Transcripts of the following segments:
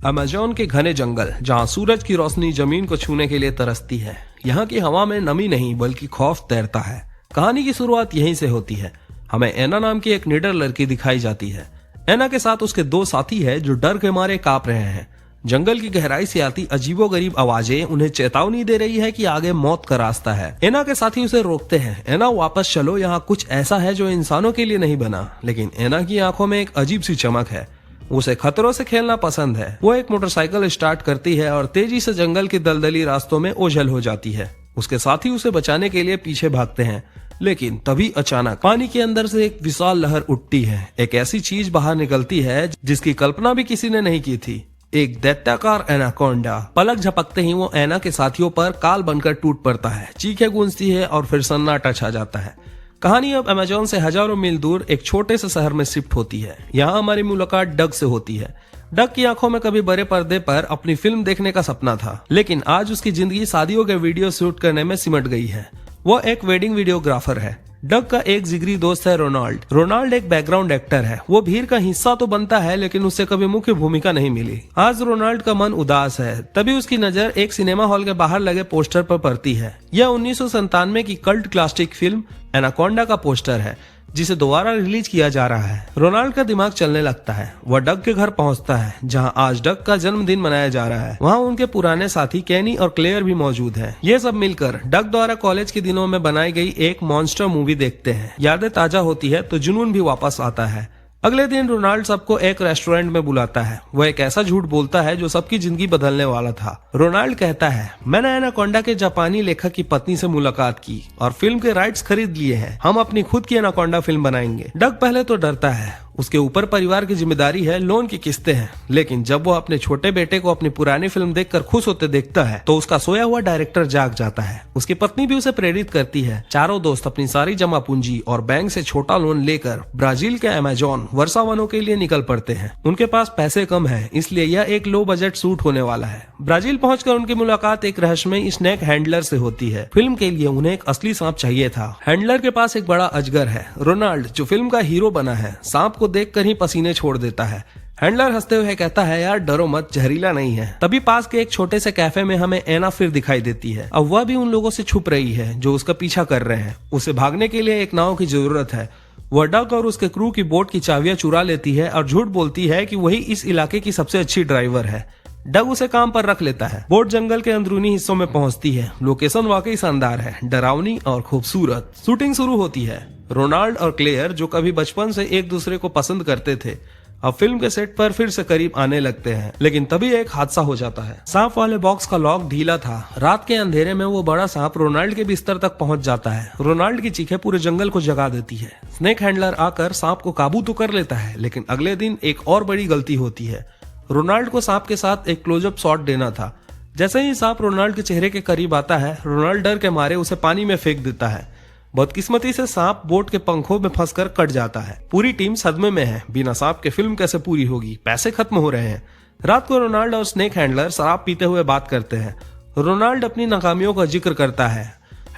Amazon के घने जंगल, जहां सूरज की रोशनी जमीन को छूने के लिए तरसती है। यहाँ की हवा में नमी नहीं बल्कि खौफ तैरता है। कहानी की शुरुआत यहीं से होती है। हमें एना नाम की एक निडर लड़की दिखाई जाती है। एना के साथ उसके दो साथी है जो डर के मारे कांप रहे हैं। जंगल की गहराई से आती अजीबोगरीब आवाजें उन्हें चेतावनी दे रही है कि आगे मौत का रास्ता है। एना के साथी उसे रोकते हैं। एना वापस चलो, यहाँ कुछ ऐसा है जो इंसानों के लिए नहीं बना। लेकिन एना की आंखों में एक अजीब सी चमक है। उसे खतरों से खेलना पसंद है। वो एक मोटरसाइकिल स्टार्ट करती है और तेजी से जंगल के दलदली रास्तों में ओझल हो जाती है। उसके साथी उसे बचाने के लिए पीछे भागते हैं, लेकिन तभी अचानक पानी के अंदर से एक विशाल लहर उठती है। एक ऐसी चीज बाहर निकलती है जिसकी कल्पना भी किसी ने नहीं की थी। एक दैत्याकार एनाकोंडा। पलक झपकते ही वो एना के साथियों पर काल बनकर टूट पड़ता है। चीखें गूंजती है और फिर सन्नाटा छा जाता है। कहानी अब अमेज़न से हजारों मील दूर एक छोटे से शहर में शिफ्ट होती है। यहाँ हमारी मुलाकात डग से होती है। डग की आंखों में कभी बड़े पर्दे पर अपनी फिल्म देखने का सपना था, लेकिन आज उसकी जिंदगी शादियों के वीडियो शूट करने में सिमट गई है। वो एक वेडिंग वीडियोग्राफर है। डग का एक जिगरी दोस्त है रोनाल्ड। रोनाल्ड एक बैकग्राउंड एक्टर है। वो भीड़ का हिस्सा तो बनता है, लेकिन उससे कभी मुख्य भूमिका नहीं मिली। आज रोनाल्ड का मन उदास है। तभी उसकी नजर एक सिनेमा हॉल के बाहर लगे पोस्टर पर पड़ती है। यह 1997 की कल्ट क्लासिक फिल्म एनाकोंडा का पोस्टर है, जिसे दोबारा रिलीज किया जा रहा है। रोनाल्ड का दिमाग चलने लगता है। वह डग के घर पहुंचता है, जहां आज डग का जन्मदिन मनाया जा रहा है। वहां उनके पुराने साथी केनी और क्लेयर भी मौजूद हैं। ये सब मिलकर डग द्वारा कॉलेज के दिनों में बनाई गई एक मॉन्स्टर मूवी देखते हैं। यादें ताजा होती है तो जुनून भी वापस आता है। अगले दिन रोनाल्ड सबको एक रेस्टोरेंट में बुलाता है। वह एक ऐसा झूठ बोलता है जो सबकी जिंदगी बदलने वाला था। रोनाल्ड कहता है, मैंने एनाकोंडा के जापानी लेखक की पत्नी से मुलाकात की और फिल्म के राइट्स खरीद लिए हैं। हम अपनी खुद की एनाकोंडा फिल्म बनाएंगे। डग पहले तो डरता है। उसके ऊपर परिवार की जिम्मेदारी है, लोन की किस्तें हैं। लेकिन जब वो अपने छोटे बेटे को अपनी पुरानी फिल्म देखकर खुश होते देखता है तो उसका सोया हुआ डायरेक्टर जाग जाता है। उसकी पत्नी भी उसे प्रेरित करती है। चारों दोस्त अपनी सारी जमा पूंजी और बैंक से छोटा लोन लेकर ब्राजील के अमेज़न वर्षा वनों के लिए निकल पड़ते हैं। उनके पास पैसे कम है, इसलिए यह एक लो बजट शूट होने वाला है। ब्राजील पहुंचकर उनकी मुलाकात एक रहस्यमय स्नेक हैंडलर से होती है। फिल्म के लिए उन्हें एक असली सांप चाहिए था। हैंडलर के पास एक बड़ा अजगर है। रोनाल्ड, जो फिल्म का हीरो बना है, सांप को देखकर ही पसीने छोड़ देता है। हैंडलर हंसते हुए कहता है, यार डरो मत, जहरीला नहीं है। तभी पास के एक छोटे से कैफे में हमें एना फिर दिखाई देती है। अब वह भी उन लोगों से छुप रही है जो उसका पीछा कर रहे हैं। उसे भागने के लिए एक नाव की जरूरत है। वह डग और उसके क्रू की बोट की चाबियां चुरा लेती है और झूठ बोलती है कि वही इस इलाके की सबसे अच्छी ड्राइवर है। डग उसे काम पर रख लेता है। बोट जंगल के अंदरूनी हिस्सों में पहुंचती है। लोकेशन वाकई शानदार है, डरावनी और खूबसूरत। शूटिंग शुरू होती है। रोनाल्ड और क्लेयर, जो कभी बचपन से एक दूसरे को पसंद करते थे, अब फिल्म के सेट पर फिर से करीब आने लगते हैं। लेकिन तभी एक हादसा हो जाता है। सांप वाले बॉक्स का लॉक ढीला था। रात के अंधेरे में वो बड़ा सांप रोनाल्ड के बिस्तर तक पहुंच जाता है। रोनाल्ड की चीखें पूरे जंगल को जगा देती है। स्नेक हैंडलर आकर सांप को काबू तो कर लेता है, लेकिन अगले दिन एक और बड़ी गलती होती है। रोनाल्ड को सांप के साथ एक क्लोजअप शॉट देना था। जैसे ही सांप रोनाल्ड के चेहरे के करीब आता है, रोनाल्ड डर के मारे उसे पानी में फेंक देता है। बदकिस्मती से सांप बोट के पंखों में फंसकर कट जाता है। पूरी टीम सदमे में है। बिना सांप के फिल्म कैसे पूरी होगी? पैसे खत्म हो रहे हैं। रात को रोनाल्ड और स्नेक हैंडलर शराब पीते हुए बात करते हैं। रोनाल्ड अपनी नाकामियों का जिक्र करता है।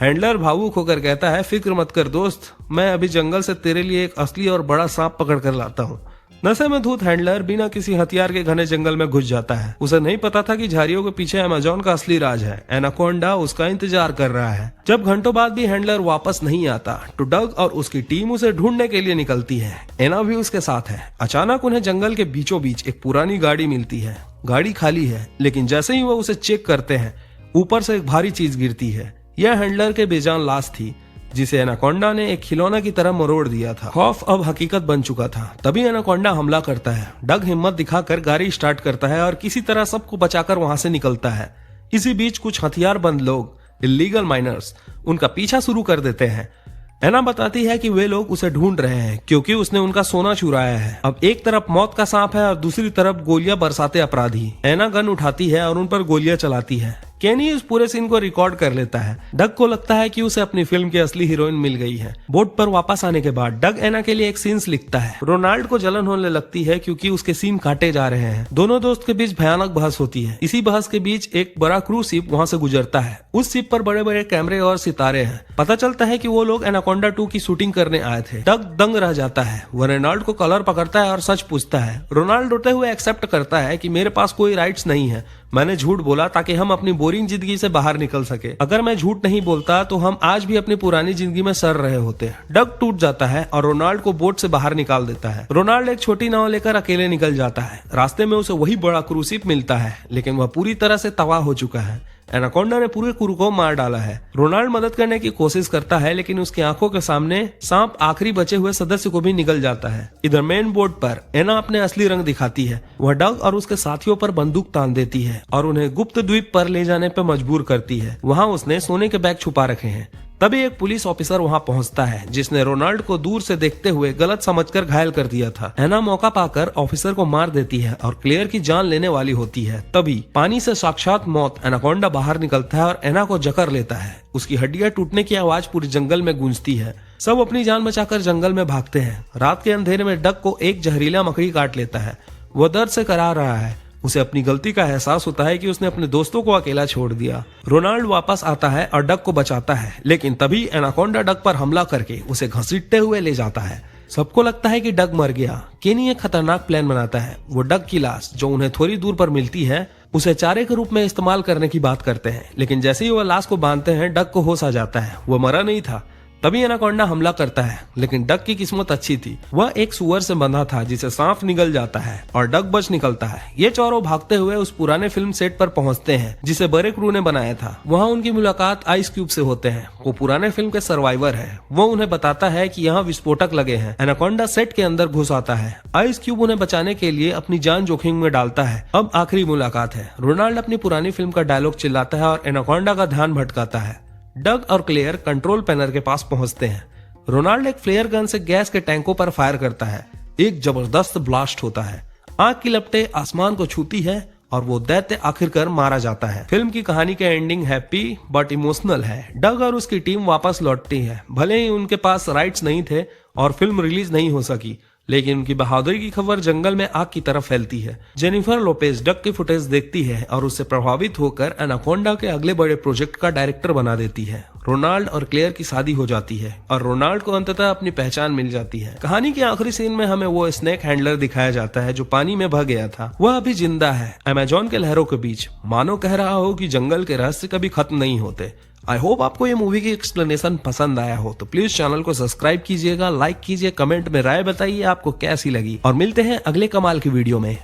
हैंडलर भावुक होकर कहता है, फिक्र मत कर दोस्त, मैं अभी जंगल से तेरे लिए एक असली और बड़ा सांप पकड़ कर लाता हूँ। नशे में धूत हैंडलर बिना किसी हथियार के घने जंगल में घुस जाता है। उसे नहीं पता था कि झाड़ियों के पीछे अमेज़न का असली राज है। एनाकोंडा उसका इंतजार कर रहा है। जब घंटों बाद भी हैंडलर वापस नहीं आता तो डग और उसकी टीम उसे ढूंढने के लिए निकलती है। एना भी उसके साथ है। अचानक उन्हें जंगल के बीचों बीच एक पुरानी गाड़ी मिलती है। गाड़ी खाली है, लेकिन जैसे ही वो उसे चेक करते हैं, ऊपर से एक भारी चीज गिरती है। यह हैंडलर के बेजान लाश थी, जिसे एनाकोंडा ने एक खिलौना की तरह मरोड़ दिया था। खौफ अब हकीकत बन चुका था। तभी एनाकोंडा हमला करता है। डग हिम्मत दिखाकर गाड़ी स्टार्ट करता है और किसी तरह सबको बचाकर वहां से निकलता है। इसी बीच कुछ हथियारबंद लोग, इल्लीगल माइनर्स, उनका पीछा शुरू कर देते हैं। एना बताती है कि वे लोग उसे ढूंढ रहे हैं क्योंकि उसने उनका सोना चुराया है। अब एक तरफ मौत का सांप है और दूसरी तरफ गोलियां बरसाते अपराधी। एना गन उठाती है और उन पर गोलियां चलाती है। केनी इस पूरे सीन को रिकॉर्ड कर लेता है। डग को लगता है कि उसे अपनी फिल्म की असली हीरोइन मिल गई है। बोट पर वापस आने के बाद डग एना के लिए एक सीन्स लिखता है। रोनाल्ड को जलन होने लगती है क्योंकि उसके सीन काटे जा रहे हैं। दोनों दोस्त के बीच भयानक बहस होती है। इसी बहस के बीच एक बड़ा क्रूज शिप वहाँ से गुजरता है। उस शिप पर बड़े बड़े कैमरे और सितारे हैं। पता चलता है कि वो लोग एनाकोंडा 2 की शूटिंग करने आए थे। डग दंग रह जाता है। वो रोनाल्ड को कॉलर पकड़ता है और सच पूछता है। रोनाल्ड रोते हुए एक्सेप्ट करता है कि मेरे पास कोई राइट्स नहीं है, मैंने झूठ बोला ताकि हम अपनी बोरिंग जिंदगी से बाहर निकल सके। अगर मैं झूठ नहीं बोलता तो हम आज भी अपनी पुरानी जिंदगी में सड़ रहे होते। डग टूट जाता है और रोनाल्ड को बोट से बाहर निकाल देता है। रोनाल्ड एक छोटी नाव लेकर अकेले निकल जाता है। रास्ते में उसे वही बड़ा क्रूज शिप मिलता है, लेकिन वह पूरी तरह से तबाह हो चुका है। एनाकोंडा ने पूरे क्रू को मार डाला है। रोनाल्ड मदद करने की कोशिश करता है, लेकिन उसकी आंखों के सामने सांप आखिरी बचे हुए सदस्य को भी निगल जाता है। इधर मेन बोर्ड पर एना अपने असली रंग दिखाती है। वह डग और उसके साथियों पर बंदूक तान देती है और उन्हें गुप्त द्वीप पर ले जाने पर मजबूर करती है। वहाँ उसने सोने के बैग छुपा रखे हैं। तभी एक पुलिस ऑफिसर वहां पहुंचता है, जिसने रोनाल्ड को दूर से देखते हुए गलत समझकर घायल कर दिया था। एना मौका पाकर ऑफिसर को मार देती है और क्लेयर की जान लेने वाली होती है। तभी पानी से साक्षात मौत एनाकोंडा बाहर निकलता है और एना को जकड़ लेता है। उसकी हड्डियां टूटने की आवाज पूरे जंगल में गूंजती है। सब अपनी जान बचाकर जंगल में भागते हैं। रात के अंधेरे में डग को एक जहरीला मकड़ी काट लेता है। वह दर्द से कराह रहा है। उसे अपनी गलती का एहसास होता है कि उसने अपने दोस्तों को अकेला छोड़ दिया। रोनाल्ड वापस आता है और डग को बचाता है, लेकिन तभी एनाकोंडा डग पर हमला करके उसे घसीटते हुए ले जाता है। सबको लगता है कि डग मर गया। केनी एक खतरनाक प्लान बनाता है। वो डग की लाश, जो उन्हें थोड़ी दूर पर मिलती है, उसे चारे के रूप में इस्तेमाल करने की बात करते हैं, लेकिन जैसे ही वह लाश को बांधते हैं, डग को होश आ जाता है। वो मरा नहीं था। तभी एनाकोंडा हमला करता है, लेकिन डग की किस्मत अच्छी थी। वह एक सुअर से बंधा था जिसे सांप निगल जाता है और डग बच निकलता है। ये चारों भागते हुए उस पुराने फिल्म सेट पर पहुंचते हैं जिसे बड़े क्रू ने बनाया था। वहां उनकी मुलाकात आइस क्यूब से होते हैं। वो पुराने फिल्म के सर्वाइवर है। वो उन्हें बताता है कि यहाँ विस्फोटक लगे हैं। एनाकोंडा सेट के अंदर घुस आता है। आइस क्यूब उन्हें बचाने के लिए अपनी जान जोखिम में डालता है। अब आखिरी मुलाकात है। रोनाल्ड अपनी पुरानी फिल्म का डायलॉग चिल्लाता है और एनाकोंडा का ध्यान भटकाता है। डग और क्लेयर कंट्रोल पैनल के पास पहुंचते हैं। रोनाल्ड एक फ्लेयर गन से गैस के टैंकों पर फायर करता है। एक जबरदस्त ब्लास्ट होता है। आग की लपटें आसमान को छूती है और वो दैत्य आखिरकार मारा जाता है। फिल्म की कहानी का एंडिंग हैप्पी बट इमोशनल है। डग और उसकी टीम वापस लौटती है। भले ही उनके पास राइट्स नहीं थे और फिल्म रिलीज नहीं हो सकी, लेकिन उनकी बहादुरी की खबर जंगल में आग की तरफ फैलती है। जेनिफर लोपेज डग की फुटेज देखती है और उससे प्रभावित होकर एनाकोंडा के अगले बड़े प्रोजेक्ट का डायरेक्टर बना देती है। रोनाल्ड और क्लेयर की शादी हो जाती है और रोनाल्ड को अंततः अपनी पहचान मिल जाती है। कहानी के आखिरी सीन में हमें वो स्नेक हैंडलर दिखाया जाता है जो पानी में बह गया था। वह अभी जिंदा है, अमेजोन के लहरों के बीच। मानो कह रहा हो कि जंगल के रहस्य कभी खत्म नहीं होते। आई होप आपको ये मूवी की एक्सप्लेनेशन पसंद आया हो, तो प्लीज चैनल को सब्सक्राइब कीजिएगा, लाइक कीजिए, कमेंट में राय बताइए आपको कैसी लगी, और मिलते हैं अगले कमाल की वीडियो में।